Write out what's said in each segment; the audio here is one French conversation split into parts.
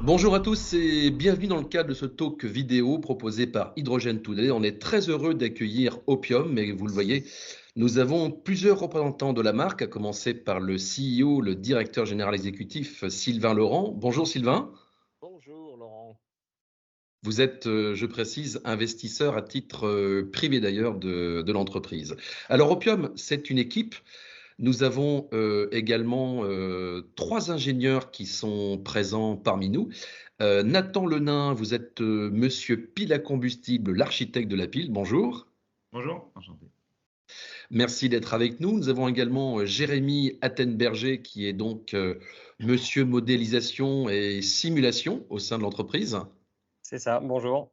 Bonjour à tous et bienvenue dans le cadre de ce talk vidéo proposé par Hydrogen Today. On est très heureux d'accueillir Opium, mais vous le voyez, nous avons plusieurs représentants de la marque, à commencer par le CEO, le directeur général exécutif Sylvain Laurent. Bonjour Sylvain. Bonjour Laurent. Vous êtes, je précise, investisseur à titre privé d'ailleurs de l'entreprise. Alors Opium, c'est une équipe. Nous avons également trois ingénieurs qui sont présents parmi nous. Nathan Lenain, vous êtes monsieur pile à combustible, l'architecte de la pile. Bonjour. Bonjour, enchanté. Merci d'être avec nous. Nous avons également Jérémy Attenberger qui est donc monsieur modélisation et simulation au sein de l'entreprise. C'est ça, bonjour.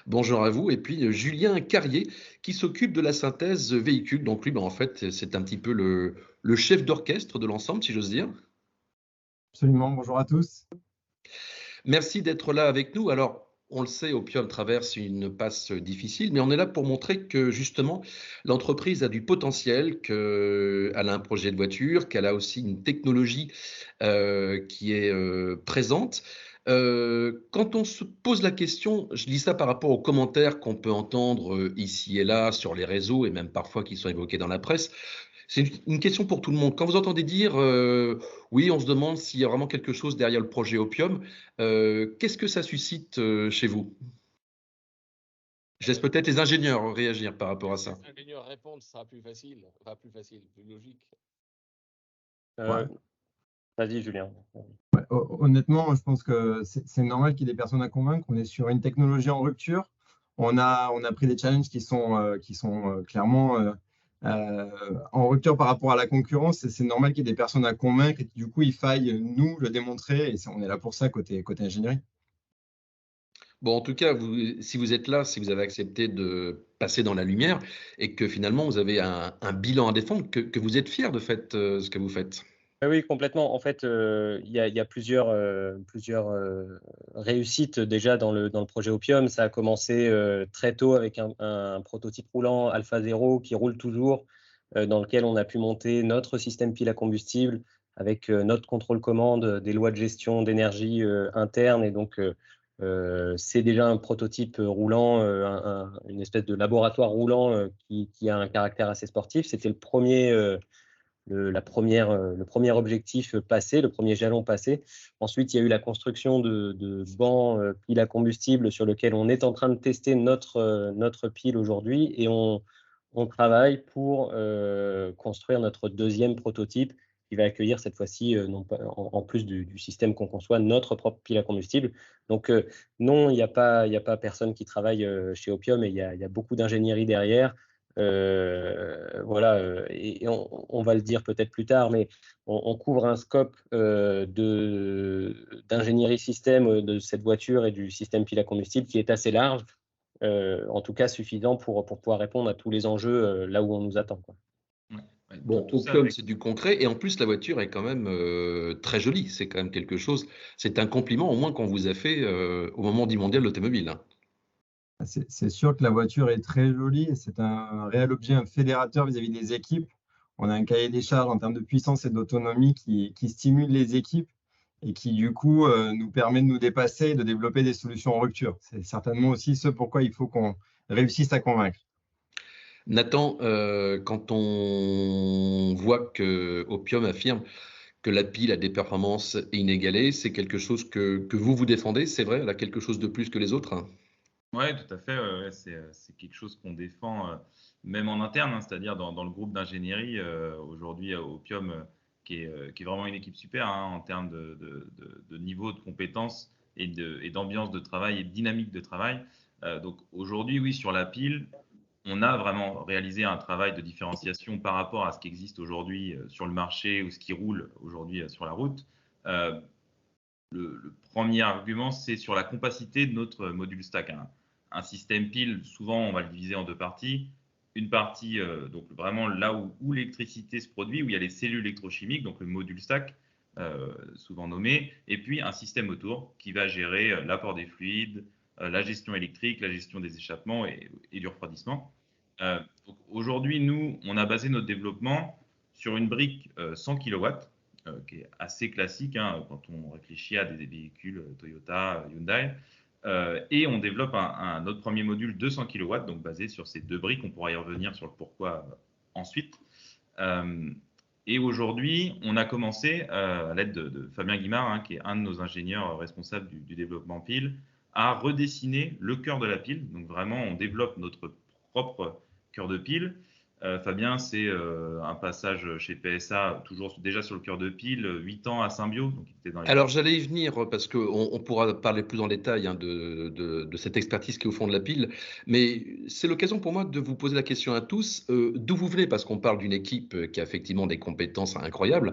Bonjour à vous. Et puis Julien Carrier qui s'occupe de la synthèse véhicule. Donc lui, en fait, c'est un petit peu le chef d'orchestre de l'ensemble, si j'ose dire. Absolument, bonjour à tous. Merci d'être là avec nous. Alors, on le sait, Opium traverse une passe difficile, mais on est là pour montrer que justement, l'entreprise a du potentiel, qu'elle a un projet de voiture, qu'elle a aussi une technologie qui est présente. Quand on se pose la question, je dis ça par rapport aux commentaires qu'on peut entendre ici et là sur les réseaux et même parfois qui sont évoqués dans la presse, c'est une question pour tout le monde. Quand vous entendez dire oui, on se demande s'il y a vraiment quelque chose derrière le projet Opium, qu'est-ce que ça suscite chez vous? Je laisse peut-être les ingénieurs réagir par rapport à ça. Les ingénieurs répondent, ce sera plus facile, plus logique. Ouais. Vas-y, Julien. Honnêtement, je pense que c'est normal qu'il y ait des personnes à convaincre. On est sur une technologie en rupture. On a pris des challenges qui sont clairement en rupture par rapport à la concurrence. Et c'est normal qu'il y ait des personnes à convaincre et que du coup, il faille nous le démontrer. Et on est là pour ça côté ingénierie. Bon, en tout cas, si vous êtes là, si vous avez accepté de passer dans la lumière et que finalement vous avez un bilan à défendre, que vous êtes fier de fait, ce que vous faites. Oui, complètement. En fait, il y a plusieurs réussites déjà dans le projet Opium. Ça a commencé très tôt avec un prototype roulant Alpha 0 qui roule toujours, dans lequel on a pu monter notre système pile à combustible avec notre contrôle commande, des lois de gestion d'énergie interne. Et donc, c'est déjà un prototype roulant, une espèce de laboratoire roulant qui a un caractère assez sportif. C'était le premier. Le premier objectif passé, le premier jalon passé. Ensuite, il y a eu la construction de bancs piles à combustible sur lequel on est en train de tester notre pile aujourd'hui et on travaille pour construire notre deuxième prototype qui va accueillir cette fois-ci, en plus du système qu'on conçoit, notre propre pile à combustible. Donc non, il n'y a pas personne qui travaille chez Opium et il y a beaucoup d'ingénierie derrière. Voilà, et on va le dire peut-être plus tard, mais on couvre un scope d'ingénierie système de cette voiture et du système pile à combustible qui est assez large, en tout cas suffisant pour pouvoir répondre à tous les enjeux là où on nous attend, quoi. Ouais, Bon, Opium, c'est du concret et en plus la voiture est quand même très jolie. C'est quand même quelque chose. C'est un compliment au moins qu'on vous a fait au moment du mondial de l'automobile, hein. C'est sûr que la voiture est très jolie et c'est un réel objet, un fédérateur vis-à-vis des équipes. On a un cahier des charges en termes de puissance et d'autonomie qui stimule les équipes et qui, du coup, nous permet de nous dépasser et de développer des solutions en rupture. C'est certainement aussi ce pourquoi il faut qu'on réussisse à convaincre. Nathan, quand on voit que Opium affirme que la pile a des performances inégalées, c'est quelque chose que vous défendez, c'est vrai, elle a quelque chose de plus que les autres, hein? Oui, tout à fait. C'est quelque chose qu'on défend même en interne, hein, c'est-à-dire dans le groupe d'ingénierie. Aujourd'hui, Opium, qui est vraiment une équipe super, hein, en termes de niveau de compétences et d'ambiance de travail et de dynamique de travail. Donc aujourd'hui, oui, sur la pile, on a vraiment réalisé un travail de différenciation par rapport à ce qui existe aujourd'hui sur le marché ou ce qui roule aujourd'hui sur la route. Le premier argument, c'est sur la compacité de notre module stack. Un système pile, souvent, on va le diviser en deux parties. Une partie, donc vraiment là où l'électricité se produit, où il y a les cellules électrochimiques, donc le module stack, souvent nommé, et puis un système autour qui va gérer l'apport des fluides, la gestion électrique, la gestion des échappements et du refroidissement. Donc aujourd'hui, nous, on a basé notre développement sur une brique 100 kW qui est assez classique hein, quand on réfléchit à des véhicules Toyota, Hyundai. Et on développe notre premier module 200 kW, donc basé sur ces 2 briques. On pourra y revenir sur le pourquoi ensuite. Et aujourd'hui, on a commencé, à l'aide de Fabien Guimard, hein, qui est un de nos ingénieurs responsables du développement pile, à redessiner le cœur de la pile. Donc vraiment, on développe notre propre cœur de pile. Fabien, c'est un passage chez PSA, toujours déjà sur le cœur de pile, 8 ans à Symbio. Donc il était dans les... Alors, j'allais y venir parce qu'on pourra parler plus en détail hein, de cette expertise qui est au fond de la pile. Mais c'est l'occasion pour moi de vous poser la question à tous. D'où vous venez? Parce qu'on parle d'une équipe qui a effectivement des compétences incroyables.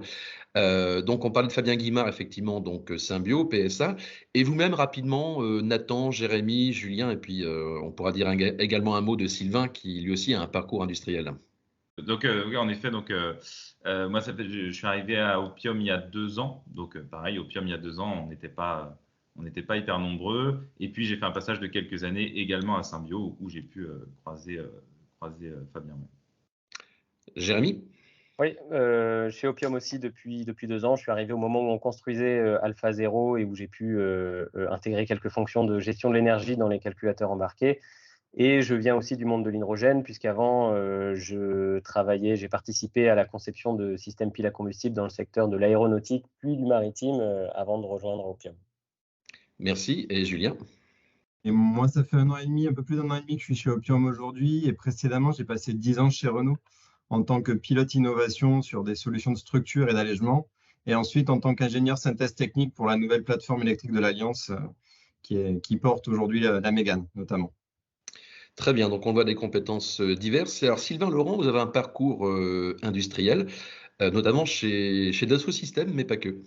Donc, on parlait de Fabien Guimard, effectivement, donc Symbio, PSA. Et vous-même, rapidement, Nathan, Jérémy, Julien, et puis on pourra dire également un mot de Sylvain qui lui aussi a un parcours industriel. Donc, oui, en effet, donc, moi, je suis arrivé à Opium il y a 2 ans. Donc, pareil, Opium il y a 2 ans, on n'était pas hyper nombreux. Et puis, j'ai fait un passage de quelques années également à Symbio où j'ai pu croiser Fabien. Jérémy? Oui, chez Opium aussi depuis 2 ans. Je suis arrivé au moment où on construisait AlphaZero et où j'ai pu intégrer quelques fonctions de gestion de l'énergie dans les calculateurs embarqués. Et je viens aussi du monde de l'hydrogène, puisqu'avant, j'ai participé à la conception de systèmes piles à combustible dans le secteur de l'aéronautique, puis du maritime, avant de rejoindre Opium. Merci. Et Julien? Et moi, ça fait 1 an et demi, un peu plus d'1 an et demi que je suis chez Opium aujourd'hui. Et précédemment, j'ai passé 10 ans chez Renault en tant que pilote innovation sur des solutions de structure et d'allègement. Et ensuite, en tant qu'ingénieur synthèse technique pour la nouvelle plateforme électrique de l'Alliance qui porte aujourd'hui la Mégane, notamment. Très bien, donc on voit des compétences diverses. Et alors Sylvain Laurent, vous avez un parcours industriel, notamment chez Dassault Systèmes, mais pas que.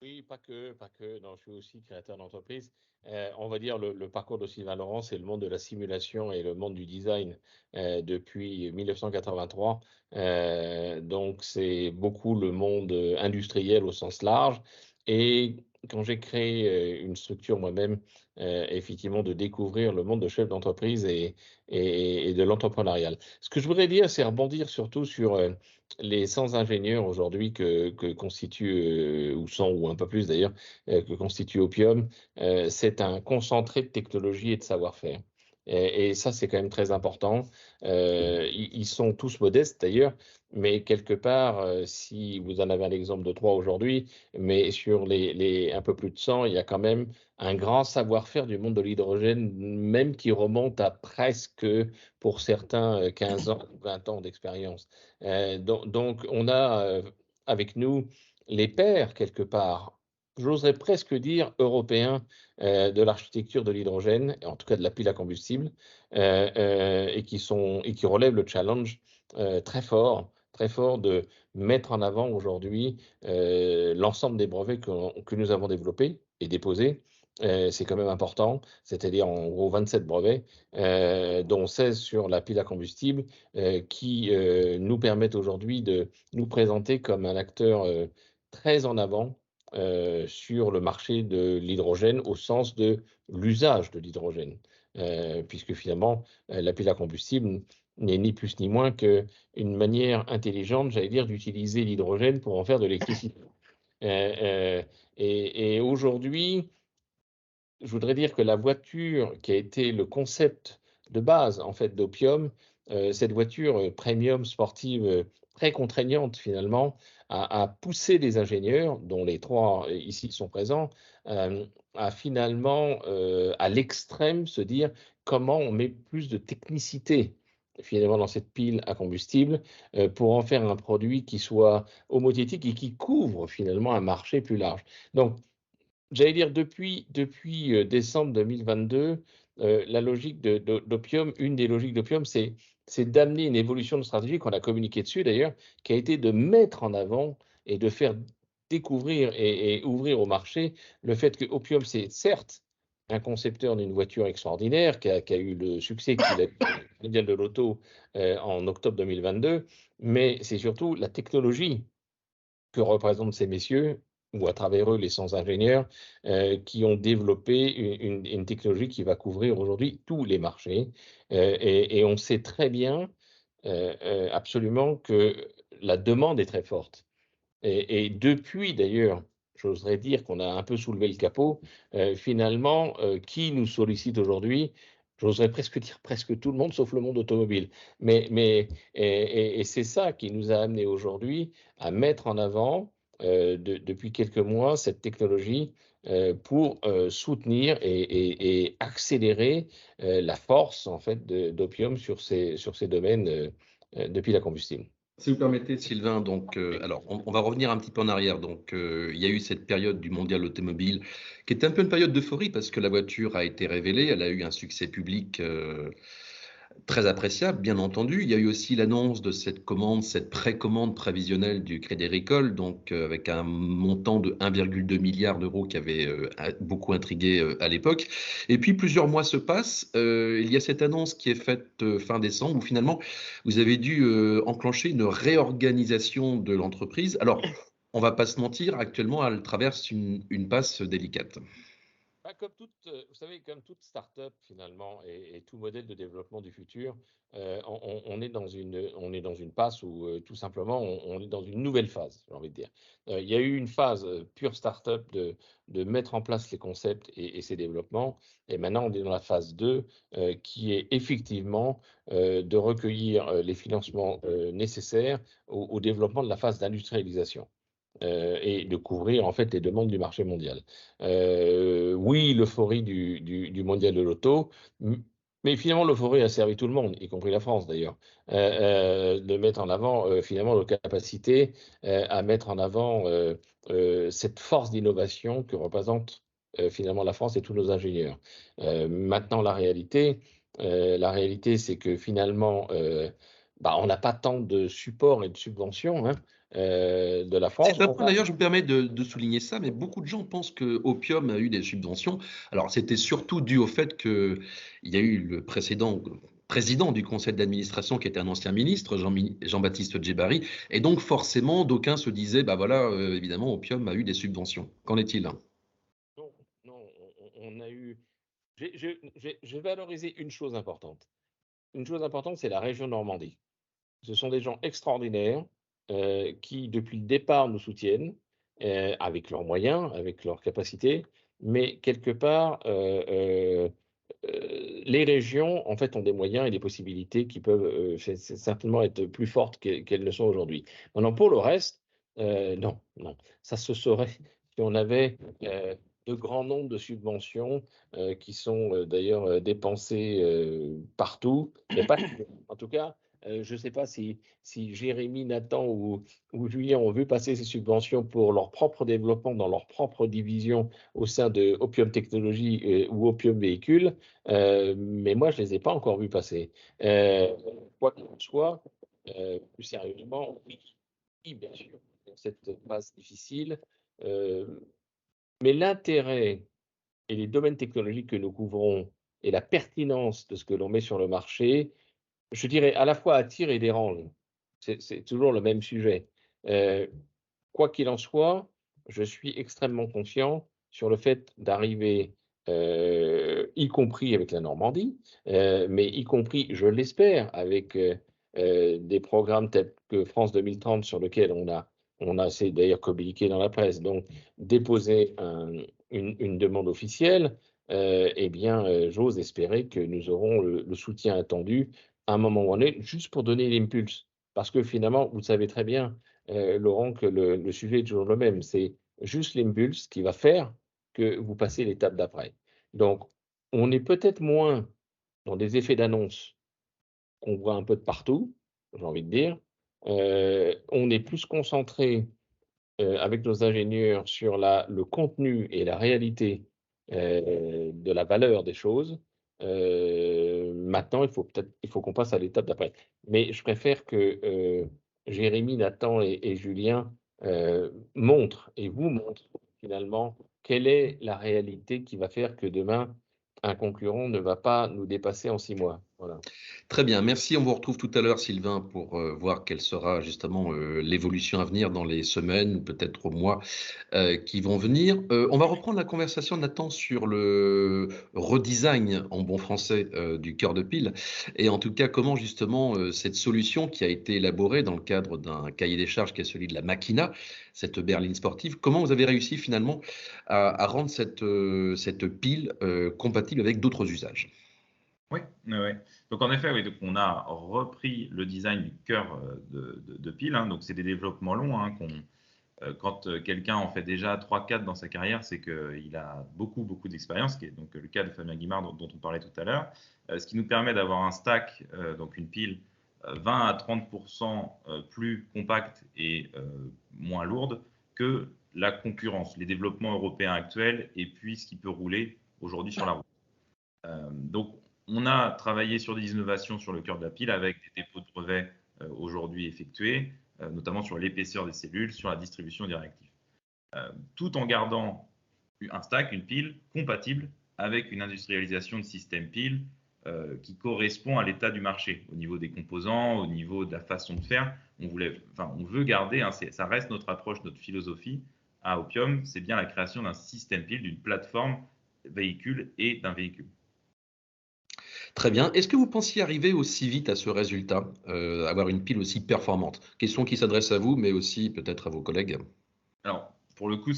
Oui, pas que. Non, je suis aussi créateur d'entreprise. On va dire le parcours de Sylvain Laurent, c'est le monde de la simulation et le monde du design depuis 1983. Donc, c'est beaucoup le monde industriel au sens large. Et quand j'ai créé une structure moi-même, effectivement, de découvrir le monde de chef d'entreprise et de l'entrepreneurial. Ce que je voudrais dire, c'est rebondir surtout sur les 100 ingénieurs aujourd'hui que constitue, ou 100 ou un peu plus d'ailleurs, que constitue Opium, c'est un concentré de technologie et de savoir-faire. Et ça, c'est quand même très important. Ils sont tous modestes d'ailleurs, mais quelque part, si vous en avez un exemple de 3 aujourd'hui, mais sur les un peu plus de 100, il y a quand même un grand savoir-faire du monde de l'hydrogène, même qui remonte à presque, pour certains, 15 ans, 20 ans d'expérience. Donc, on a avec nous les pairs, quelque part, j'oserais presque dire européens, de l'architecture de l'hydrogène, en tout cas de la pile à combustible, et qui relèvent le challenge très fort de mettre en avant aujourd'hui l'ensemble des brevets que nous avons développés et déposés. C'est quand même important, c'est-à-dire en gros 27 brevets, dont 16 sur la pile à combustible, qui nous permettent aujourd'hui de nous présenter comme un acteur très en avant sur le marché de l'hydrogène au sens de l'usage de l'hydrogène, puisque finalement, la pile à combustible n'est ni plus ni moins qu'une manière intelligente, j'allais dire, d'utiliser l'hydrogène pour en faire de l'électricité. Et aujourd'hui, je voudrais dire que la voiture qui a été le concept de base en fait d'Opium, cette voiture premium sportive très contraignante finalement, a poussé les ingénieurs, dont les 3 ici sont présents, à finalement à l'extrême se dire comment on met plus de technicité finalement dans cette pile à combustible pour en faire un produit qui soit homothétique et qui couvre finalement un marché plus large. Donc, j'allais dire depuis décembre 2022, la logique d'Opium, une des logiques d'Opium, c'est d'amener une évolution de stratégie, qu'on a communiqué dessus d'ailleurs, qui a été de mettre en avant et de faire découvrir et ouvrir au marché le fait que Opium, c'est certes un concepteur d'une voiture extraordinaire qui a eu le succès qu'il a eu au mondial de l'auto en octobre 2022, mais c'est surtout la technologie que représentent ces messieurs, ou à travers eux les 100 ingénieurs, qui ont développé une technologie qui va couvrir aujourd'hui tous les marchés. Et on sait très bien absolument que la demande est très forte. Et depuis d'ailleurs, j'oserais dire qu'on a un peu soulevé le capot, finalement, qui nous sollicite aujourd'hui? J'oserais presque dire presque tout le monde sauf le monde automobile. Mais c'est ça qui nous a amené aujourd'hui à mettre en avant, depuis quelques mois cette technologie, pour, soutenir et accélérer, la force en fait d'Hopium sur ces domaines, depuis la combustible. Si vous permettez, Sylvain, donc, alors, on va revenir un petit peu en arrière. Donc, il y a eu cette période du mondial automobile qui était un peu une période d'euphorie parce que la voiture a été révélée, elle a eu un succès public très appréciable, bien entendu. Il y a eu aussi l'annonce de cette commande, cette précommande prévisionnelle du Crédit Agricole, donc avec un montant de 1,2 milliard d'euros qui avait beaucoup intrigué à l'époque. Et puis plusieurs mois se passent. Il y a cette annonce qui est faite fin décembre où finalement vous avez dû enclencher une réorganisation de l'entreprise. Alors, on va pas se mentir, actuellement, elle traverse une passe délicate. Bah, comme toute, vous savez, comme toute start-up finalement et tout modèle de développement du futur, on est on est dans une passe où tout simplement on est dans une nouvelle phase, j'ai envie de dire. Il y a eu une phase pure start-up de mettre en place les concepts et ces développements, et maintenant on est dans la phase 2 qui est effectivement de recueillir les financements nécessaires au développement de la phase d'industrialisation et de couvrir en fait les demandes du marché mondial. Oui, l'euphorie du mondial de l'auto, mais finalement l'euphorie a servi tout le monde, y compris la France d'ailleurs, de mettre en avant finalement nos capacités à mettre en avant cette force d'innovation que représente finalement la France et tous nos ingénieurs. Maintenant, la réalité, c'est que finalement, bah, on n'a pas tant de support et de subventions, hein, de la France. C'est un point d'ailleurs, je me permets de souligner ça, mais beaucoup de gens pensent que Opium a eu des subventions. Alors, c'était surtout dû au fait qu'il y a eu le précédent président du conseil d'administration qui était un ancien ministre, Jean-Baptiste Djebari, et donc forcément, d'aucuns se disaient, bah voilà, évidemment, Opium a eu des subventions. Qu'en est-il? Non, non, on a eu. J'ai valorisé une chose importante. Une chose importante, c'est la région Normandie. Ce sont des gens extraordinaires qui, depuis le départ, nous soutiennent avec leurs moyens, avec leurs capacités, mais quelque part, les régions, en fait, ont des moyens et des possibilités qui peuvent certainement être plus fortes qu'elles ne sont aujourd'hui. Maintenant, pour le reste, non, non. Ça se saurait si on avait de grands nombres de subventions qui sont d'ailleurs dépensées partout, mais pas en tout cas, je ne sais pas si Jérémy, Nathan ou Julien ont vu passer ces subventions pour leur propre développement dans leur propre division au sein de Opium Technologies ou Opium Véhicules, mais moi, je ne les ai pas encore vus passer. Quoi qu'il en soit, plus sérieusement, oui, oui, bien sûr, cette phase difficile, mais l'intérêt et les domaines technologiques que nous couvrons et la pertinence de ce que l'on met sur le marché, je dirais à la fois attire et dérange. C'est toujours le même sujet. Euh, Quoi qu'il en soit, je suis extrêmement confiant sur le fait d'arriver, y compris avec la Normandie, mais y compris, je l'espère, avec des programmes tels que France 2030 sur lesquels c'est d'ailleurs communiqué dans la presse, donc déposer une demande officielle, eh bien, j'ose espérer que nous aurons le soutien attendu à un moment donné, juste pour donner l'impulse. Parce que finalement, vous le savez très bien, Laurent, que le sujet est toujours le même. C'est juste l'impulse qui va faire que vous passez l'étape d'après. Donc, on est peut-être moins dans des effets d'annonce qu'on voit un peu de partout, j'ai envie de dire. On est plus concentré avec nos ingénieurs sur le contenu et la réalité de la valeur des choses. Maintenant, il faut qu'on passe à l'étape d'après. Mais je préfère que Jérémy, Nathan et Julien montrent et vous montrent finalement quelle est la réalité qui va faire que demain, un concurrent ne va pas nous dépasser en 6 mois. Voilà. Très bien, merci. On vous retrouve tout à l'heure, Sylvain, pour voir quelle sera justement l'évolution à venir dans les semaines ou peut-être mois qui vont venir. On va reprendre la conversation, Nathan, sur le redesign en bon français du cœur de pile. Et en tout cas, comment justement cette solution qui a été élaborée dans le cadre d'un cahier des charges qui est celui de la Machina, cette berline sportive, comment vous avez réussi finalement à rendre cette pile compatible avec d'autres usages? Oui, ouais, ouais. Donc en effet, oui, donc on a repris le design du cœur de pile, hein. Donc c'est des développements longs, hein, quand quelqu'un en fait déjà 3-4 dans sa carrière, c'est qu'il a beaucoup, beaucoup d'expérience, qui est donc le cas de Fabien Guimard dont on parlait tout à l'heure, ce qui nous permet d'avoir un stack, donc une pile 20 à 30% plus compacte et moins lourde que la concurrence, les développements européens actuels et puis ce qui peut rouler aujourd'hui sur la route. Donc on a travaillé sur des innovations sur le cœur de la pile avec des dépôts de brevets aujourd'hui effectués, notamment sur l'épaisseur des cellules, sur la distribution des réactifs, tout en gardant un stack, une pile compatible avec une industrialisation de système pile qui correspond à l'état du marché, au niveau des composants, au niveau de la façon de faire. On veut garder, hein, ça reste notre approche, notre philosophie à Opium, c'est bien la création d'un système pile, d'une plateforme véhicule et d'un véhicule. Très bien. Est-ce que vous pensiez arriver aussi vite à ce résultat, avoir une pile aussi performante? Question qui s'adresse à vous, mais aussi peut-être à vos collègues. Alors, pour le coup,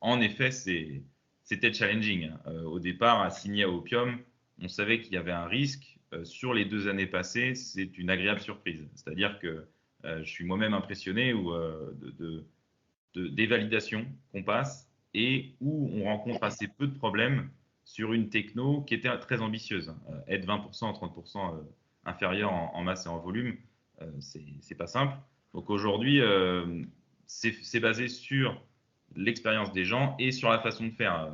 en effet, c'était challenging, hein. Au départ, à signer à Opium, on savait qu'il y avait un risque. Sur les 2 années passées, c'est une agréable surprise. C'est-à-dire que je suis moi-même impressionné des validations qu'on passe et où on rencontre assez peu de problèmes sur une techno qui était très ambitieuse. Être 20% à 30% inférieur en masse et en volume, c'est pas simple. Donc aujourd'hui, c'est basé sur l'expérience des gens et sur la façon de faire.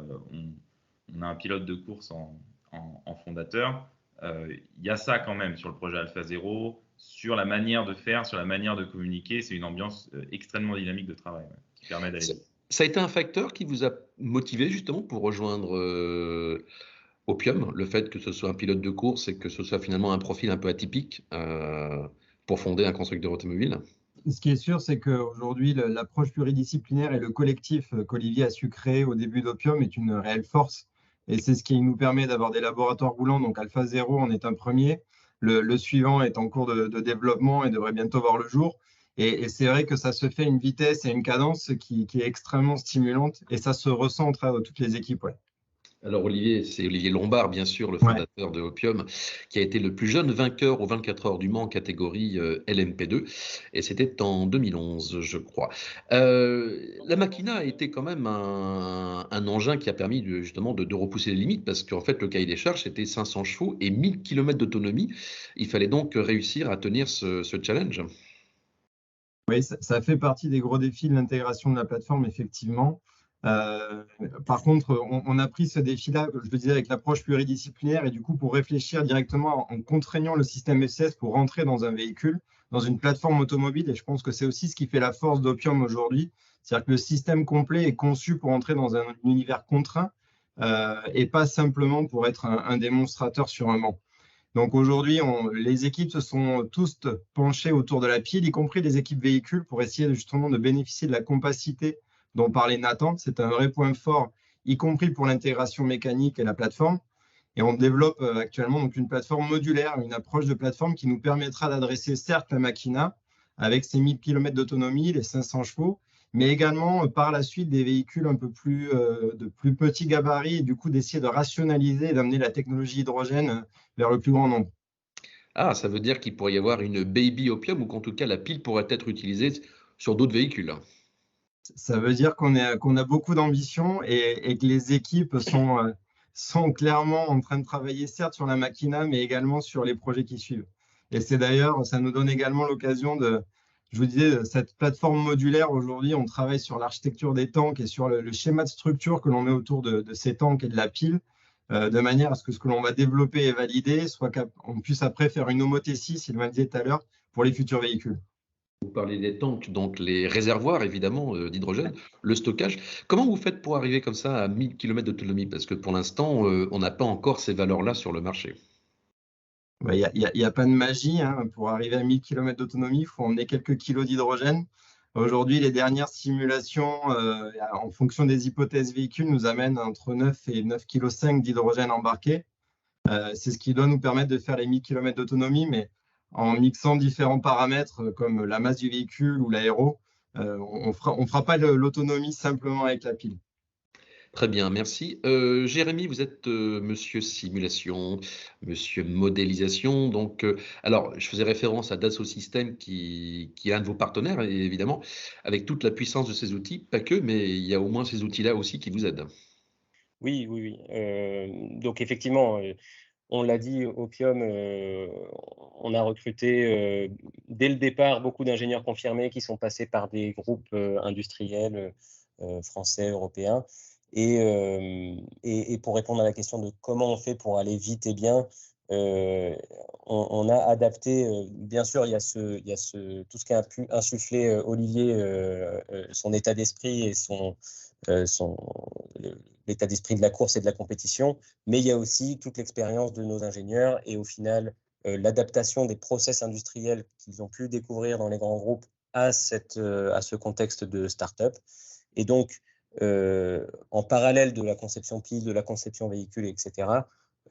On a un pilote de course en fondateur. Il y a ça quand même sur le projet Alpha Zero, sur la manière de faire, sur la manière de communiquer. C'est une ambiance extrêmement dynamique de travail, ouais, qui permet d'aller vite. Ça a été un facteur qui vous a motivé justement pour rejoindre Opium, le fait que ce soit un pilote de course et que ce soit finalement un profil un peu atypique pour fonder un constructeur automobile? Ce qui est sûr, c'est qu'aujourd'hui, l'approche pluridisciplinaire et le collectif qu'Olivier a su créer au début d'Opium est une réelle force. Et c'est ce qui nous permet d'avoir des laboratoires roulants. Donc Alpha Zero en est un premier. Le suivant est en cours de développement et devrait bientôt voir le jour. Et c'est vrai que ça se fait à une vitesse et une cadence qui est extrêmement stimulante. Et ça se ressent à travers toutes les équipes. Ouais. Alors Olivier, c'est Olivier Lombard, bien sûr, le Ouais. fondateur de Opium, qui a été le plus jeune vainqueur aux 24 heures du Mans en catégorie LMP2, et c'était en 2011, je crois. La Machina a été quand même un engin qui a permis justement de repousser les limites, parce qu'en fait, le cahier des charges, c'était 500 chevaux et 1000 km d'autonomie. Il fallait donc réussir à tenir ce challenge. Oui, ça fait partie des gros défis de l'intégration de la plateforme, effectivement. Par contre, on a pris ce défi-là, je le disais, avec l'approche pluridisciplinaire et du coup, pour réfléchir directement en contraignant le système ECS pour rentrer dans un véhicule, dans une plateforme automobile. Et je pense que c'est aussi ce qui fait la force d'Opium aujourd'hui. C'est-à-dire que le système complet est conçu pour entrer dans un univers contraint et pas simplement pour être un démonstrateur sur un banc. Donc aujourd'hui, les équipes se sont tous penchées autour de la pile, y compris les équipes véhicules, pour essayer justement de bénéficier de la compacité dont parlait Nathan. C'est un vrai point fort, y compris pour l'intégration mécanique et la plateforme. Et on développe actuellement donc une plateforme modulaire, une approche de plateforme qui nous permettra d'adresser certes la Machina avec ses 1000 km d'autonomie, les 500 chevaux, mais également par la suite des véhicules un peu plus de plus petits gabarits et du coup d'essayer de rationaliser et d'amener la technologie hydrogène vers le plus grand nombre. Ah, ça veut dire qu'il pourrait y avoir une baby Opium, ou qu'en tout cas la pile pourrait être utilisée sur d'autres véhicules. Ça veut dire qu'on a beaucoup d'ambition et que les équipes sont clairement en train de travailler certes sur la Machina, mais également sur les projets qui suivent. Et c'est d'ailleurs, ça nous donne également l'occasion je vous disais, cette plateforme modulaire, aujourd'hui, on travaille sur l'architecture des tanks et sur le schéma de structure que l'on met autour de ces tanks et de la pile, de manière à ce que l'on va développer et valider, soit qu'on puisse après faire une homothétie, Sylvain le disait tout à l'heure, pour les futurs véhicules. Vous parlez des tanks, donc les réservoirs évidemment d'hydrogène, le stockage. Comment vous faites pour arriver comme ça à 1000 km d'autonomie? Parce que pour l'instant, on n'a pas encore ces valeurs-là sur le marché. Y a pas de magie, hein. Pour arriver à 1000 km d'autonomie, il faut emmener quelques kilos d'hydrogène. Aujourd'hui, les dernières simulations, en fonction des hypothèses véhicules, nous amènent entre 9 et 9,5 kg d'hydrogène embarqué. C'est ce qui doit nous permettre de faire les 1000 km d'autonomie, mais en mixant différents paramètres comme la masse du véhicule ou l'aéro, on fera pas l'autonomie simplement avec la pile. Très bien, merci. Jérémy, vous êtes monsieur simulation, monsieur modélisation. Donc, alors, je faisais référence à Dassault Systèmes qui est un de vos partenaires, évidemment, avec toute la puissance de ces outils. Pas que, mais il y a au moins ces outils-là aussi qui vous aident. Oui, oui, oui. Donc effectivement, on l'a dit, Opium, on a recruté dès le départ beaucoup d'ingénieurs confirmés qui sont passés par des groupes industriels français, européens. Et pour répondre à la question de comment on fait pour aller vite et bien, on a adapté, bien sûr, il y a tout ce qu'a pu insuffler Olivier, son état d'esprit et l'état d'esprit de la course et de la compétition, mais il y a aussi toute l'expérience de nos ingénieurs et au final, l'adaptation des process industriels qu'ils ont pu découvrir dans les grands groupes à ce contexte de start-up. Et donc, en parallèle de la conception pile, de la conception véhicule, etc.,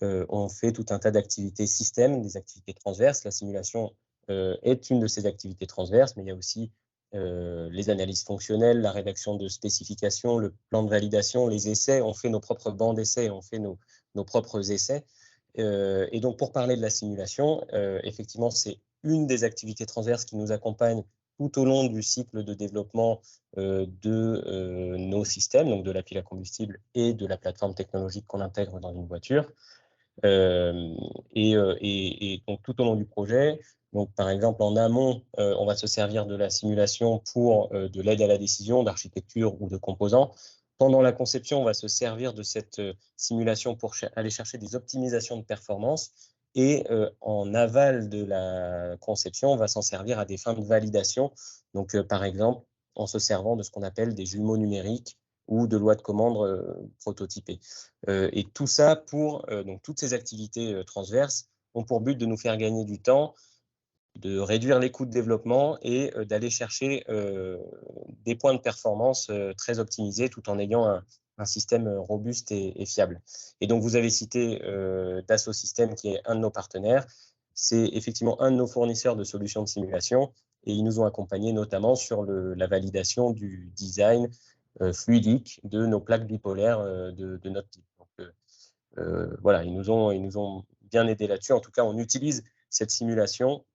on fait tout un tas d'activités système, des activités transverses. La simulation est une de ces activités transverses, mais il y a aussi les analyses fonctionnelles, la rédaction de spécifications, le plan de validation, les essais. On fait nos propres bancs d'essais, on fait nos propres essais. Et donc, pour parler de la simulation, effectivement, c'est une des activités transverses qui nous accompagne tout au long du cycle de développement de nos systèmes, donc de la pile à combustible et de la plateforme technologique qu'on intègre dans une voiture. Et donc, tout au long du projet, donc, par exemple, en amont, on va se servir de la simulation pour de l'aide à la décision, d'architecture ou de composants. Pendant la conception, on va se servir de cette simulation pour aller chercher des optimisations de performance. Et en aval de la conception, on va s'en servir à des fins de validation. Donc, par exemple, en se servant de ce qu'on appelle des jumeaux numériques ou de lois de commande prototypées. Et tout ça donc toutes ces activités transverses ont pour but de nous faire gagner du temps, de réduire les coûts de développement et d'aller chercher des points de performance très optimisés tout en ayant un système robuste et fiable. Et donc, vous avez cité Dassault Systèmes, qui est un de nos partenaires. C'est effectivement un de nos fournisseurs de solutions de simulation et ils nous ont accompagnés notamment sur la validation du design fluidique de nos plaques bipolaires de notre type. Donc, voilà, ils nous ont bien aidés là-dessus. En tout cas, on utilise cette simulation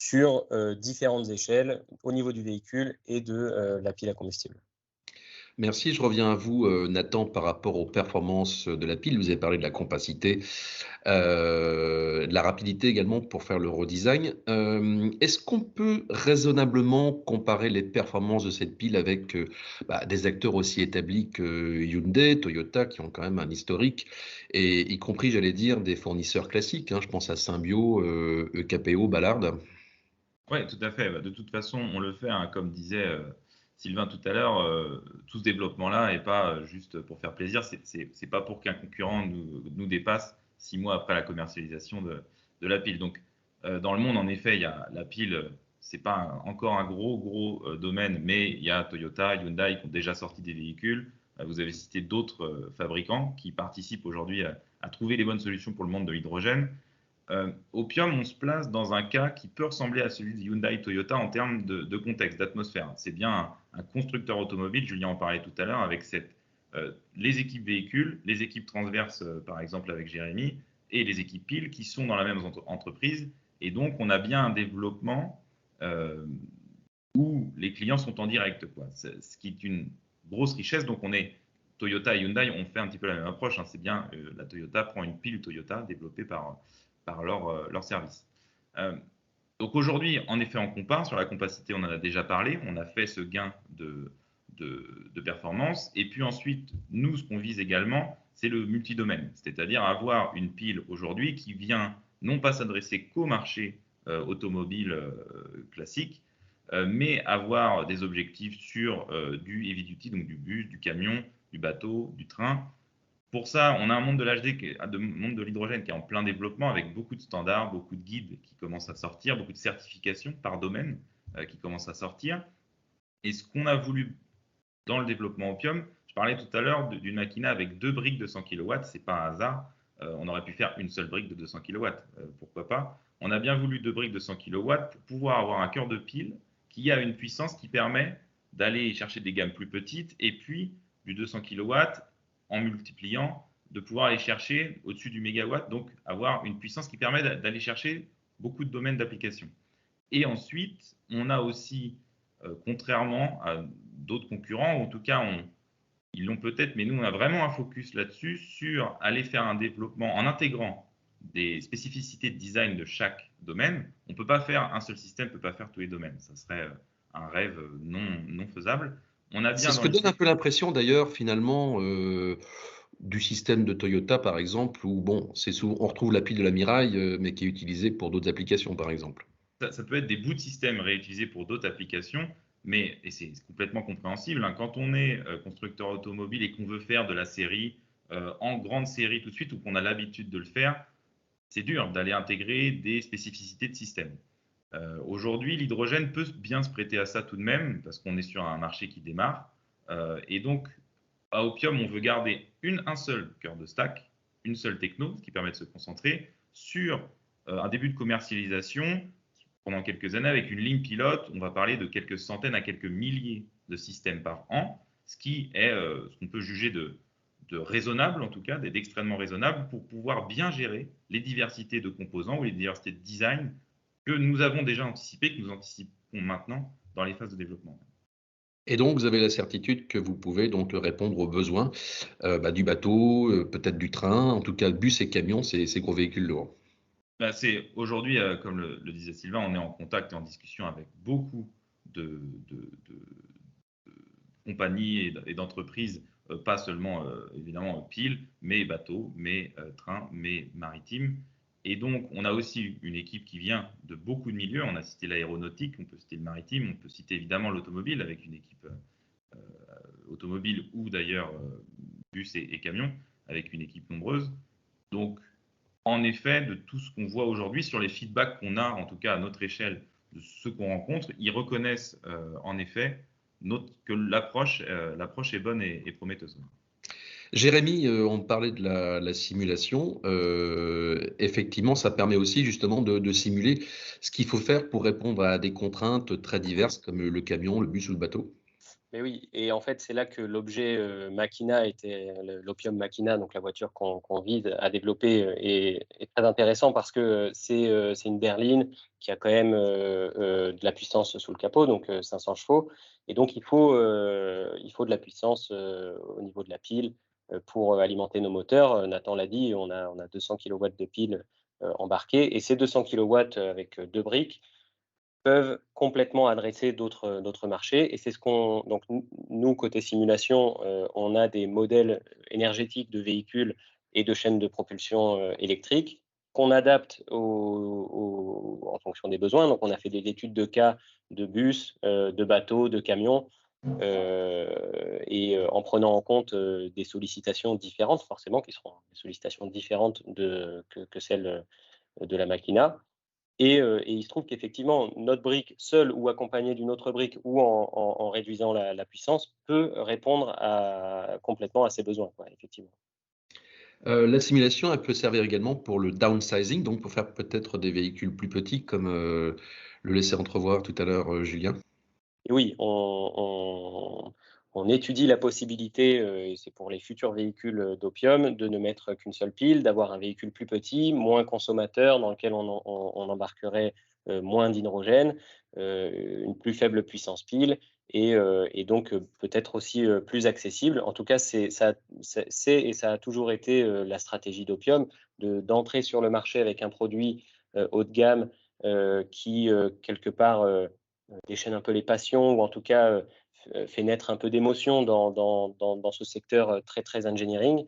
sur différentes échelles au niveau du véhicule et de la pile à combustible. Merci, je reviens à vous, Nathan, par rapport aux performances de la pile. Vous avez parlé de la compacité, de la rapidité également pour faire le redesign. Est-ce qu'on peut raisonnablement comparer les performances de cette pile avec des acteurs aussi établis que Hyundai, Toyota, qui ont quand même un historique, et y compris, j'allais dire, des fournisseurs classiques, hein, je pense à Symbio, EKPO, Ballard. Oui, tout à fait. De toute façon, on le fait, hein, comme disait Sylvain tout à l'heure, tout ce développement-là n'est pas juste pour faire plaisir. C'est pas pour qu'un concurrent nous dépasse 6 mois après la commercialisation de la pile. Donc, dans le monde, en effet, il y a la pile. C'est pas encore un gros domaine, mais il y a Toyota, Hyundai qui ont déjà sorti des véhicules. Vous avez cité d'autres fabricants qui participent aujourd'hui à trouver les bonnes solutions pour le monde de l'hydrogène. Opium, on se place dans un cas qui peut ressembler à celui de Hyundai et Toyota en termes de contexte, d'atmosphère. C'est bien un constructeur automobile, Julien en parlait tout à l'heure, avec les équipes véhicules, les équipes transverses, par exemple avec Jérémy, et les équipes piles qui sont dans la même entreprise. Et donc, on a bien un développement où les clients sont en direct, quoi. Ce qui est une grosse richesse. Donc, Toyota et Hyundai ont fait un petit peu la même approche, hein. C'est bien, la Toyota prend une pile Toyota développée par leur service. Donc aujourd'hui, en effet, on compare. Sur la compacité, on en a déjà parlé. On a fait ce gain de performance. Et puis ensuite, nous, ce qu'on vise également, c'est le multidomaine. C'est-à-dire avoir une pile aujourd'hui qui vient non pas s'adresser qu'au marché automobile classique, mais avoir des objectifs sur du heavy duty, donc du bus, du camion, du bateau, du train, Pour ça, on a un monde de l'HD, monde de l'hydrogène qui est en plein développement avec beaucoup de standards, beaucoup de guides qui commencent à sortir, beaucoup de certifications par domaine qui commencent à sortir. Et ce qu'on a voulu dans le développement Hopium, je parlais tout à l'heure d'une machina avec 2 briques de 100 kW, c'est pas un hasard. On aurait pu faire une seule brique de 200 kW, pourquoi pas. On a bien voulu 2 briques de 100 kW pour pouvoir avoir un cœur de pile qui a une puissance qui permet d'aller chercher des gammes plus petites et puis du 200 kW en multipliant, de pouvoir aller chercher au-dessus du mégawatt, donc avoir une puissance qui permet d'aller chercher beaucoup de domaines d'application. Et ensuite, on a aussi, contrairement à d'autres concurrents, ou en tout cas, ils l'ont peut-être, mais nous, on a vraiment un focus là-dessus, sur aller faire un développement en intégrant des spécificités de design de chaque domaine. On ne peut pas faire un seul système, ne peut pas faire tous les domaines. Ça serait un rêve non faisable. C'est ce que donne un peu l'impression d'ailleurs finalement du système de Toyota par exemple, où bon, on retrouve la pile de la Mirai, mais qui est utilisée pour d'autres applications par exemple. Ça peut être des bouts de système réutilisés pour d'autres applications, mais, et c'est complètement compréhensible, hein, quand on est constructeur automobile et qu'on veut faire de la série en grande série tout de suite ou qu'on a l'habitude de le faire, c'est dur d'aller intégrer des spécificités de système. Aujourd'hui, l'hydrogène peut bien se prêter à ça tout de même, parce qu'on est sur un marché qui démarre. Et donc, à Hopium, on veut garder un seul cœur de stack, une seule techno, ce qui permet de se concentrer sur un début de commercialisation pendant quelques années avec une ligne pilote. On va parler de quelques centaines à quelques milliers de systèmes par an, ce qui est ce qu'on peut juger de raisonnable, en tout cas, d'extrêmement raisonnable pour pouvoir bien gérer les diversités de composants ou les diversités de design que nous avons déjà anticipées, que nous anticipons maintenant dans les phases de développement. Et donc, vous avez la certitude que vous pouvez donc répondre aux besoins du bateau, peut-être du train, en tout cas bus et camions, ces gros véhicules lourds. C'est aujourd'hui, comme le disait Sylvain, on est en contact et en discussion avec beaucoup de compagnies et d'entreprises, pas seulement évidemment piles, mais bateaux, mais trains, mais maritimes. Et donc, on a aussi une équipe qui vient de beaucoup de milieux. On a cité l'aéronautique, on peut citer le maritime, on peut citer évidemment l'automobile avec une équipe automobile ou d'ailleurs bus et camions avec une équipe nombreuse. Donc, en effet, de tout ce qu'on voit aujourd'hui sur les feedbacks qu'on a, en tout cas à notre échelle, de ceux qu'on rencontre, ils reconnaissent en effet que l'approche est bonne et prometteuse. Jérémy, on parlait de la simulation. Effectivement, ça permet aussi justement de simuler ce qu'il faut faire pour répondre à des contraintes très diverses comme le camion, le bus ou le bateau. Mais oui, et en fait, c'est là que l'objet Machina l'Hopium Machina, donc la voiture qu'on vise à développer, est très intéressant parce que c'est une berline qui a quand même de la puissance sous le capot, donc 500 chevaux. Et donc, il faut de la puissance au niveau de la pile pour alimenter nos moteurs. Nathan l'a dit, on a 200 kW de pile embarquée. Et ces 200 kW avec 2 briques peuvent complètement adresser d'autres marchés. Et c'est ce qu'on. Donc, nous, côté simulation, on a des modèles énergétiques de véhicules et de chaînes de propulsion électrique qu'on adapte en fonction des besoins. Donc, on a fait des études de cas de bus, de bateaux, de camions, en prenant en compte des sollicitations différentes, forcément, qui seront des sollicitations différentes que celles de la Machina. Et il se trouve qu'effectivement, notre brique, seule ou accompagnée d'une autre brique ou en réduisant la puissance, peut répondre complètement à ces besoins, effectivement. La simulation, elle peut servir également pour le downsizing, donc pour faire peut-être des véhicules plus petits, comme le laissait entrevoir tout à l'heure Julien. Et oui, on étudie la possibilité, et c'est pour les futurs véhicules d'Hopium, de ne mettre qu'une seule pile, d'avoir un véhicule plus petit, moins consommateur, dans lequel on embarquerait moins d'hydrogène, une plus faible puissance pile, et donc peut-être aussi plus accessible. En tout cas, et ça a toujours été la stratégie d'Hopium, d'entrer sur le marché avec un produit haut de gamme qui, quelque part, déchaîne un peu les passions, ou en tout cas fait naître un peu d'émotion dans ce secteur très, très engineering,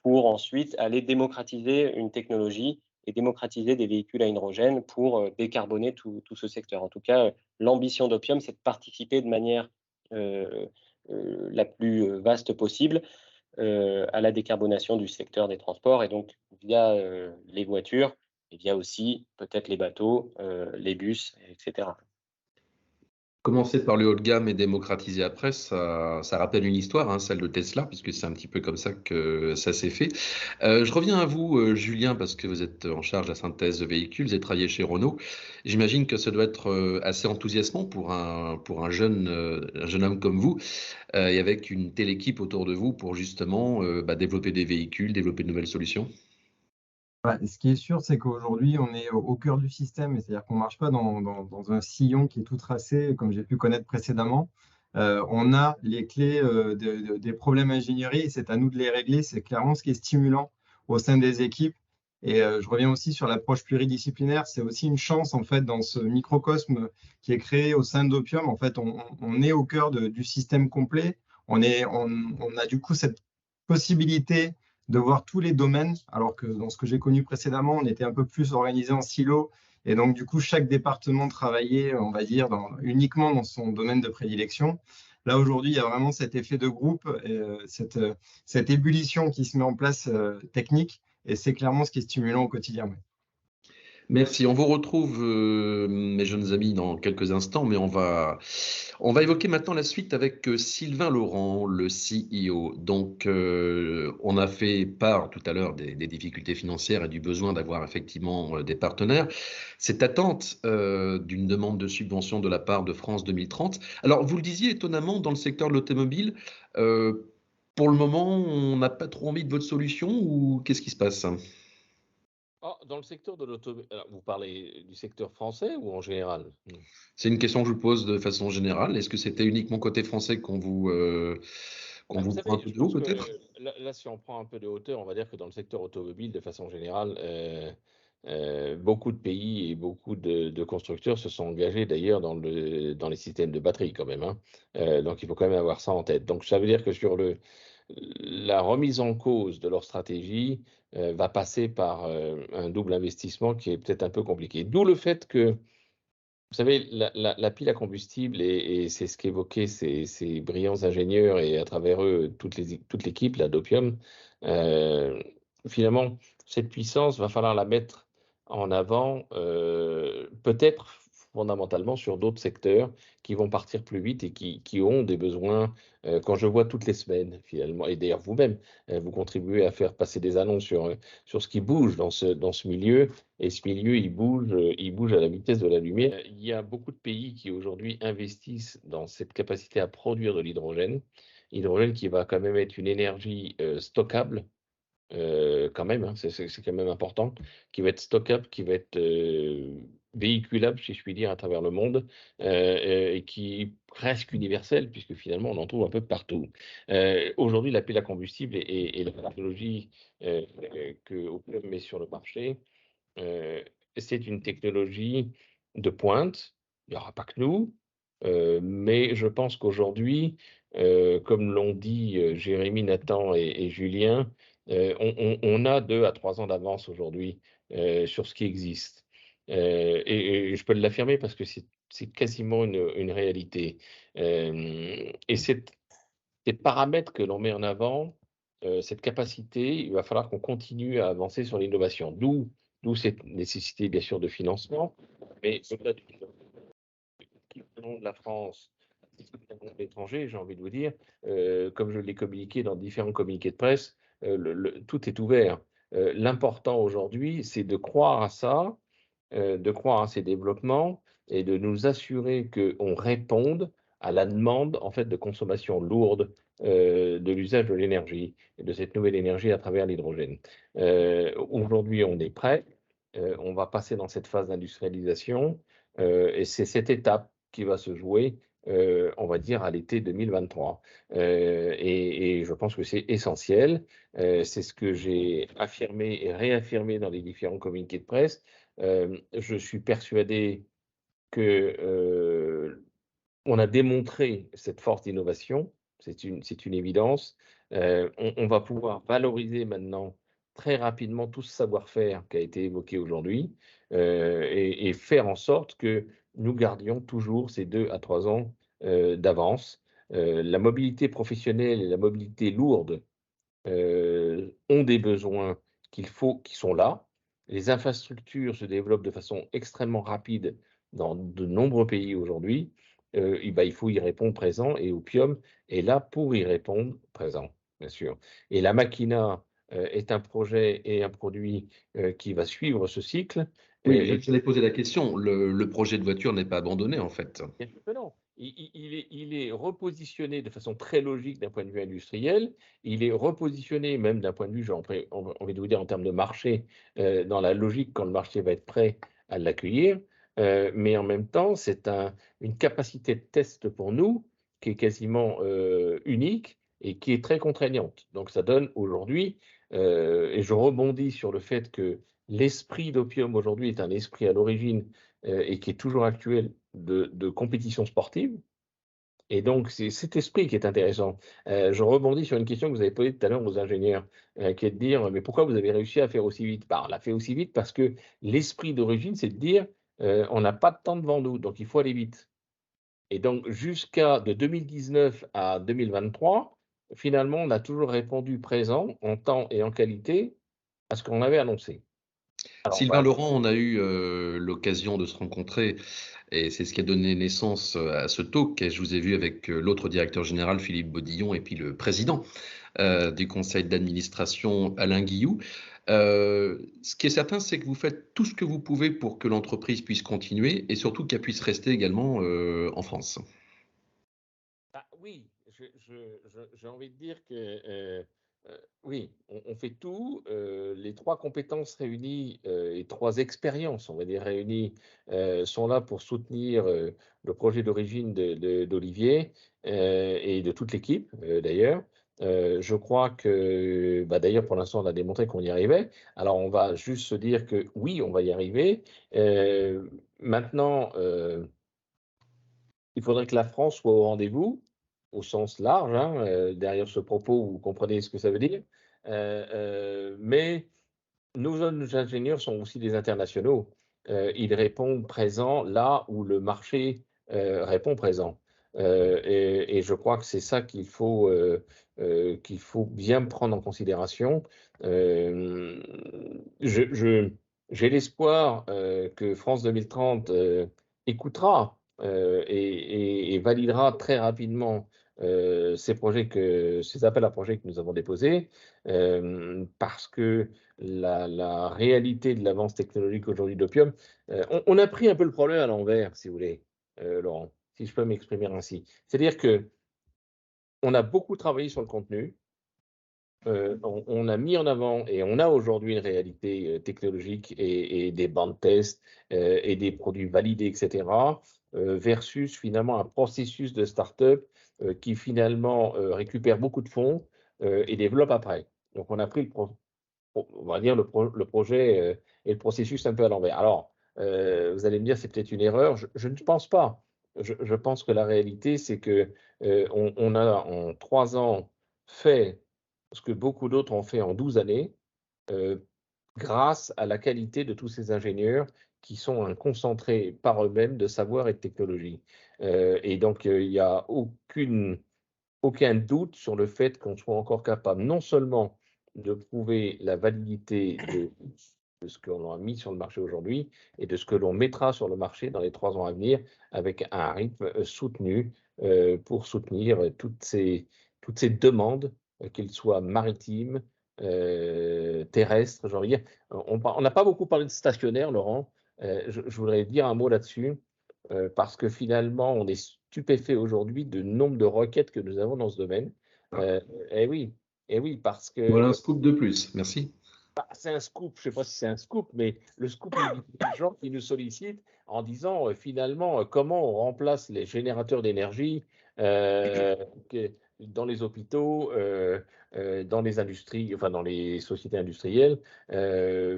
pour ensuite aller démocratiser une technologie et démocratiser des véhicules à hydrogène pour décarboner tout ce secteur. En tout cas, l'ambition d'Hopium, c'est de participer de manière la plus vaste possible à la décarbonation du secteur des transports et donc via les voitures et via aussi peut-être les bateaux, les bus, etc. Commencer par le haut de gamme et démocratiser après, ça rappelle une histoire, hein, celle de Tesla, puisque c'est un petit peu comme ça que ça s'est fait. Je reviens à vous, Julien, parce que vous êtes en charge de la synthèse de véhicules, vous avez travaillé chez Renault. J'imagine que ça doit être assez enthousiasmant pour un jeune homme comme vous, et avec une telle équipe autour de vous pour justement développer des véhicules, développer de nouvelles solutions. Ce qui est sûr, c'est qu'aujourd'hui, on est au cœur du système, c'est-à-dire qu'on ne marche pas dans un sillon qui est tout tracé, comme j'ai pu connaître précédemment. On a les clés des problèmes ingénierie et c'est à nous de les régler. C'est clairement ce qui est stimulant au sein des équipes. Et je reviens aussi sur l'approche pluridisciplinaire. C'est aussi une chance, en fait, dans ce microcosme qui est créé au sein d'Opium. En fait, on est au cœur du système complet. On a du coup cette possibilité de voir tous les domaines, alors que dans ce que j'ai connu précédemment, on était un peu plus organisé en silo. Et donc, du coup, chaque département travaillait, on va dire, uniquement dans son domaine de prédilection. Là, aujourd'hui, il y a vraiment cet effet de groupe, et, cette ébullition qui se met en place technique. Et c'est clairement ce qui est stimulant au quotidien. Ouais. Merci. On vous retrouve, mes jeunes amis, dans quelques instants, mais on va évoquer maintenant la suite avec Sylvain Laurent, le CEO. Donc, on a fait part tout à l'heure des difficultés financières et du besoin d'avoir effectivement des partenaires. Cette attente d'une demande de subvention de la part de France 2030. Alors, vous le disiez étonnamment, dans le secteur de l'automobile, pour le moment, on n'a pas trop envie de votre solution ou qu'est-ce qui se passe? Dans le secteur de l'automobile, vous parlez du secteur français ou en général? C'est une question que je vous pose de façon générale. Est-ce que c'était uniquement côté français qu'on vous Vous prend un savez, peu je de haut, pense que peut-être? là, si on prend un peu de hauteur, on va dire que dans le secteur automobile, de façon générale, beaucoup de pays et beaucoup de constructeurs se sont engagés d'ailleurs dans les systèmes de batterie quand même, hein. Donc il faut quand même avoir ça en tête. Donc ça veut dire que sur la remise en cause de leur stratégie va passer par un double investissement qui est peut-être un peu compliqué. D'où le fait que vous savez, la pile à combustible, et c'est ce qu'évoquaient ces brillants ingénieurs et à travers eux toute l'équipe là, d'Opium, euh, finalement, cette puissance, va falloir la mettre en avant, peut-être fondamentalement sur d'autres secteurs qui vont partir plus vite et qui ont des besoins. Quand je vois toutes les semaines, finalement, et d'ailleurs vous-même, vous contribuez à faire passer des annonces sur ce qui bouge dans ce milieu. Et ce milieu, il bouge à la vitesse de la lumière. Il y a beaucoup de pays qui aujourd'hui investissent dans cette capacité à produire de l'hydrogène. Hydrogène qui va quand même être une énergie stockable, quand même, hein, c'est quand même important, qui va être stockable, qui va être véhiculable, si je puis dire, à travers le monde, et qui est presque universel, puisque finalement on en trouve un peu partout. Aujourd'hui, la pile à combustible et la technologie que Opel met sur le marché, Heu, c'est une technologie de pointe. Il n'y aura pas que nous, mais je pense qu'aujourd'hui, comme l'ont dit, Jérémy, Nathan et Julien, on a 2 à 3 ans d'avance aujourd'hui, sur ce qui existe. Et je peux l'affirmer parce que c'est quasiment une réalité. Et ces paramètres que l'on met en avant, cette capacité, il va falloir qu'on continue à avancer sur l'innovation. D'où cette nécessité, bien sûr, de financement, mais au-delà du financement, qui venons de la France, de l'étranger, j'ai envie de vous dire, comme je l'ai communiqué dans différents communiqués de presse, tout est ouvert. L'important aujourd'hui, c'est de croire à ça, de croire à ces développements et de nous assurer qu'on réponde à la demande en fait de consommation lourde de l'usage de l'énergie et de cette nouvelle énergie à travers l'hydrogène. Aujourd'hui, on est prêt, on va passer dans cette phase d'industrialisation et c'est cette étape qui va se jouer, on va dire, à l'été 2023. Et je pense que c'est essentiel. C'est ce que j'ai affirmé et réaffirmé dans les différents communiqués de presse. Je suis persuadé que, on a démontré cette force d'innovation, c'est une évidence. On va pouvoir valoriser maintenant très rapidement tout ce savoir-faire qui a été évoqué aujourd'hui, et faire en sorte que nous gardions toujours ces 2 à 3 ans, d'avance. La mobilité professionnelle et la mobilité lourde ont des besoins qui sont là. Les infrastructures se développent de façon extrêmement rapide dans de nombreux pays aujourd'hui. Il faut y répondre présent et Opium est là pour y répondre présent, bien sûr. Et la Machina est un projet et un produit qui va suivre ce cycle. Oui, j'allais poser la question. Le projet de voiture n'est pas abandonné, en fait. Bien sûr que non. Il est repositionné de façon très logique d'un point de vue industriel. Il est repositionné même d'un point de vue, j'ai envie de vous dire, en termes de marché, dans la logique quand le marché va être prêt à l'accueillir. Mais en même temps, c'est une capacité de test pour nous qui est quasiment unique et qui est très contraignante. Donc ça donne aujourd'hui, et je rebondis sur le fait que l'esprit d'Opium aujourd'hui est un esprit à l'origine et qui est toujours actuel de compétition sportive. Et donc, c'est cet esprit qui est intéressant. Je rebondis sur une question que vous avez posée tout à l'heure aux ingénieurs, qui est de dire, mais pourquoi vous avez réussi à faire aussi vite? On l'a fait aussi vite parce que l'esprit d'origine, c'est de dire, on n'a pas de temps devant nous, donc il faut aller vite. Et donc, de 2019 à 2023, finalement, on a toujours répondu présent en temps et en qualité à ce qu'on avait annoncé. Alors, Sylvain Laurent, on a eu l'occasion de se rencontrer et c'est ce qui a donné naissance à ce talk. Et je vous ai vu avec l'autre directeur général, Philippe Bodillon, et puis le président du conseil d'administration, Alain Guillou. Ce qui est certain, c'est que vous faites tout ce que vous pouvez pour que l'entreprise puisse continuer et surtout qu'elle puisse rester également en France. Oui, j'ai envie de dire que oui, on fait tout. Les trois compétences réunies et trois expériences, on va dire réunies, sont là pour soutenir le projet d'origine d'Olivier et de toute l'équipe d'ailleurs. Je crois que, d'ailleurs, pour l'instant, on a démontré qu'on y arrivait. Alors, on va juste se dire que oui, on va y arriver. Maintenant, il faudrait que la France soit au rendez-vous, au sens large, hein, derrière ce propos, vous comprenez ce que ça veut dire. Mais nos jeunes ingénieurs sont aussi des internationaux. Ils répondent présent là où le marché répond présent. Et je crois que c'est ça qu'il faut bien prendre en considération. Euh, j'ai l'espoir que France 2030 écoutera et validera très rapidement ces appels à projets que nous avons déposés, parce que la réalité de l'avance technologique aujourd'hui d'Opium, on a pris un peu le problème à l'envers, si vous voulez, Laurent, si je peux m'exprimer ainsi. C'est-à-dire que on a beaucoup travaillé sur le contenu, on a mis en avant et on a aujourd'hui une réalité technologique et des bandes tests et des produits validés, etc., versus finalement un processus de start-up qui finalement récupère beaucoup de fonds et développe après. Donc on a pris on va dire le projet et le processus un peu à l'envers. Alors, vous allez me dire, c'est peut-être une erreur. Je ne pense pas. Je pense que la réalité, c'est que on a en 3 ans fait ce que beaucoup d'autres ont fait en 12 années, euh, grâce à la qualité de tous ces ingénieurs qui sont un concentré par eux-mêmes de savoir et de technologie. Et donc, il n'y a aucun doute sur le fait qu'on soit encore capable non seulement de prouver la validité de ce qu'on a mis sur le marché aujourd'hui et de ce que l'on mettra sur le marché dans les 3 ans à venir avec un rythme soutenu pour soutenir toutes ces demandes, qu'elles soient maritimes, terrestres, j'ai envie de dire. On n'a pas beaucoup parlé de stationnaire, Laurent. Je voudrais dire un mot là-dessus. Parce que finalement, on est stupéfait aujourd'hui du nombre de requêtes que nous avons dans ce domaine. Et oui, parce que Voilà un scoop de plus. Merci. c'est un scoop, je ne sais pas si c'est un scoop, mais le scoop, il y a des gens qui nous sollicitent en disant finalement comment on remplace les générateurs d'énergie dans les hôpitaux, dans les industries, enfin dans les sociétés industrielles,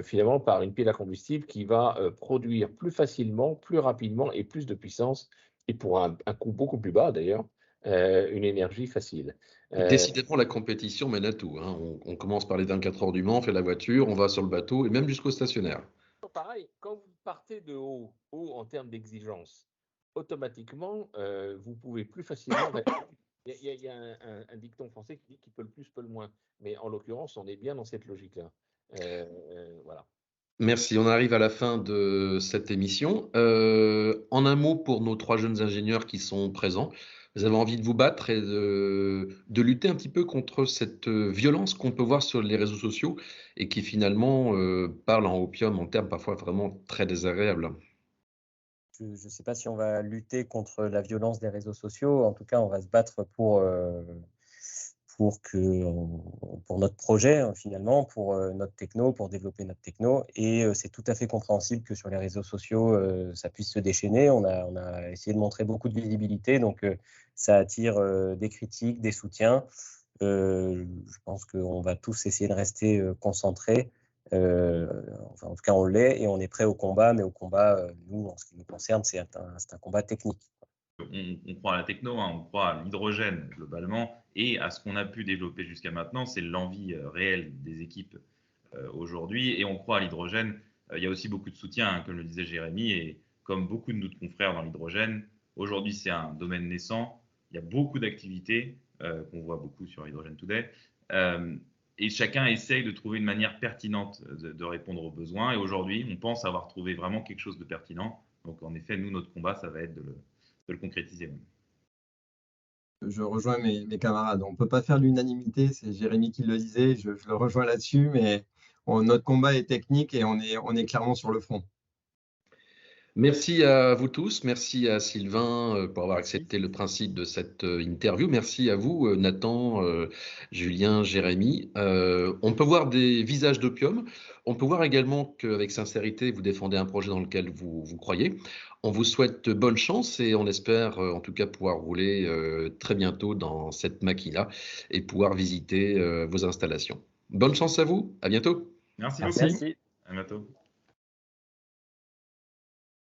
finalement par une pile à combustible qui va produire plus facilement, plus rapidement et plus de puissance, et pour un coût beaucoup plus bas d'ailleurs, une énergie facile. Décidément, la compétition mène à tout, hein. On commence par les 24 heures du Mans, on fait la voiture, on va sur le bateau et même jusqu'au stationnaire. Pareil, quand vous partez de haut en termes d'exigence, automatiquement, vous pouvez plus facilement Il y a un dicton français qui dit qui peut le plus, peut le moins. Mais en l'occurrence, on est bien dans cette logique-là. Voilà. Merci, on arrive à la fin de cette émission. En un mot pour nos 3 jeunes ingénieurs qui sont présents, vous avez envie de vous battre et de lutter un petit peu contre cette violence qu'on peut voir sur les réseaux sociaux et qui finalement parle en opium en termes parfois vraiment très désagréables. Je ne sais pas si on va lutter contre la violence des réseaux sociaux. En tout cas, on va se battre pour notre projet, hein, finalement, pour notre techno, pour développer notre techno. Et c'est tout à fait compréhensible que sur les réseaux sociaux, ça puisse se déchaîner. On a essayé de montrer beaucoup de visibilité, donc ça attire des critiques, des soutiens. Je pense qu'on va tous essayer de rester concentrés. Enfin, en tout cas, on l'est et on est prêt au combat, mais au combat, nous, en ce qui nous concerne, c'est un combat technique. On croit à la techno, hein, on croit à l'hydrogène globalement et à ce qu'on a pu développer jusqu'à maintenant, c'est l'envie réelle des équipes aujourd'hui et on croit à l'hydrogène. Il y a aussi beaucoup de soutien, hein, comme le disait Jérémy, et comme beaucoup de nos confrères dans l'hydrogène, aujourd'hui c'est un domaine naissant, il y a beaucoup d'activités qu'on voit beaucoup sur Hydrogen Today et chacun essaye de trouver une manière pertinente de répondre aux besoins et aujourd'hui on pense avoir trouvé vraiment quelque chose de pertinent. Donc en effet, nous, notre combat, ça va être de le concrétiser. Je rejoins mes camarades. On ne peut pas faire l'unanimité, c'est Jérémy qui le disait, je le rejoins là-dessus, mais notre combat est technique et on est clairement sur le front. Merci à vous tous, merci à Sylvain pour avoir accepté le principe de cette interview. Merci à vous, Nathan, Julien, Jérémy. On peut voir des visages d'opium. On peut voir également qu'avec sincérité, vous défendez un projet dans lequel vous croyez. On vous souhaite bonne chance et on espère en tout cas pouvoir rouler très bientôt dans cette machine-là et pouvoir visiter vos installations. Bonne chance à vous, à bientôt. Merci Merci. beaucoup. À bientôt.